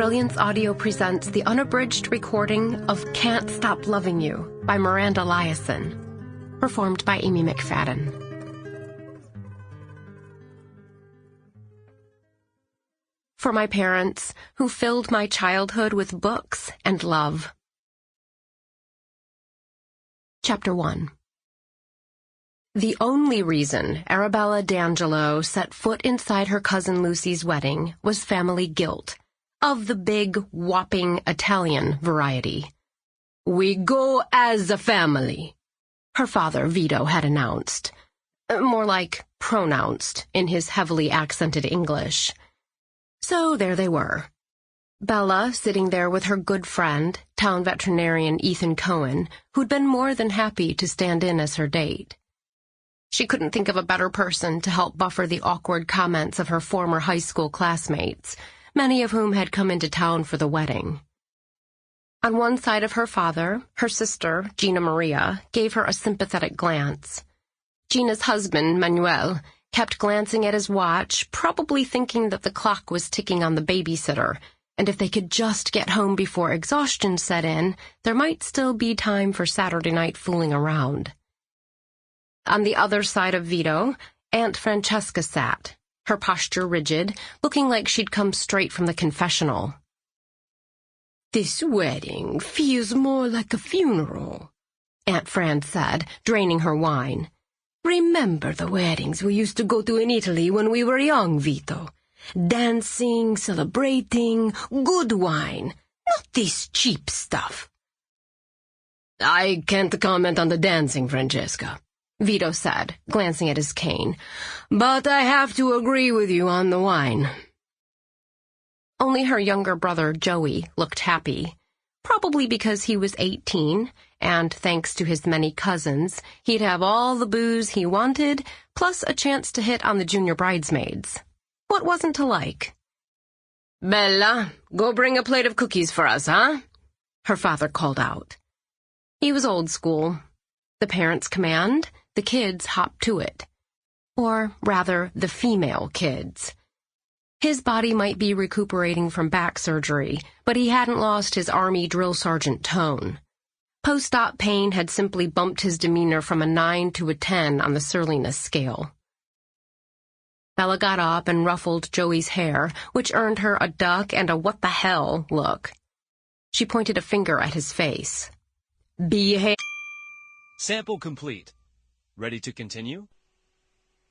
Brilliance Audio presents the unabridged recording of Can't Stop Loving You by Miranda Liasson, performed by Amy McFadden. For my parents, who filled my childhood with books and love. Chapter 1. The only reason Arabella D'Angelo set foot inside her cousin Lucy's wedding was family guilt, of the big, whopping Italian variety. "We go as a family," her father Vito had announced. More like pronounced in his heavily accented English. So there they were. Bella sitting there with her good friend, town veterinarian Ethan Cohen, who'd been more than happy to stand in as her date. She couldn't think of a better person to help buffer the awkward comments of her former high school classmates, many of whom had come into town for the wedding. On one side of her father, her sister, Gina Maria, gave her a sympathetic glance. Gina's husband, Manuel, kept glancing at his watch, probably thinking that the clock was ticking on the babysitter, and if they could just get home before exhaustion set in, there might still be time for Saturday night fooling around. On the other side of Vito, Aunt Francesca sat, her posture rigid, looking like she'd come straight from the confessional. "This wedding feels more like a funeral," Aunt Fran said, draining her wine. "Remember the weddings we used to go to in Italy when we were young, Vito? Dancing, celebrating, good wine, not this cheap stuff." "I can't comment on the dancing, Francesca," Vito said, glancing at his cane, "but I have to agree with you on the wine." Only her younger brother, Joey, looked happy, probably because he was 18, and thanks to his many cousins, he'd have all the booze he wanted, plus a chance to hit on the junior bridesmaids. What wasn't to like? "Bella, go bring a plate of cookies for us, huh?" her father called out. He was old school. The parents' command, the kids hop to it. Or, rather, the female kids. His body might be recuperating from back surgery, but he hadn't lost his Army drill sergeant tone. Post-op pain had simply bumped his demeanor from a 9 to a 10 on the surliness scale. Bella got up and ruffled Joey's hair, which earned her a duck and a what-the-hell look. She pointed a finger at his face. "Behave." Sample complete. Ready to continue?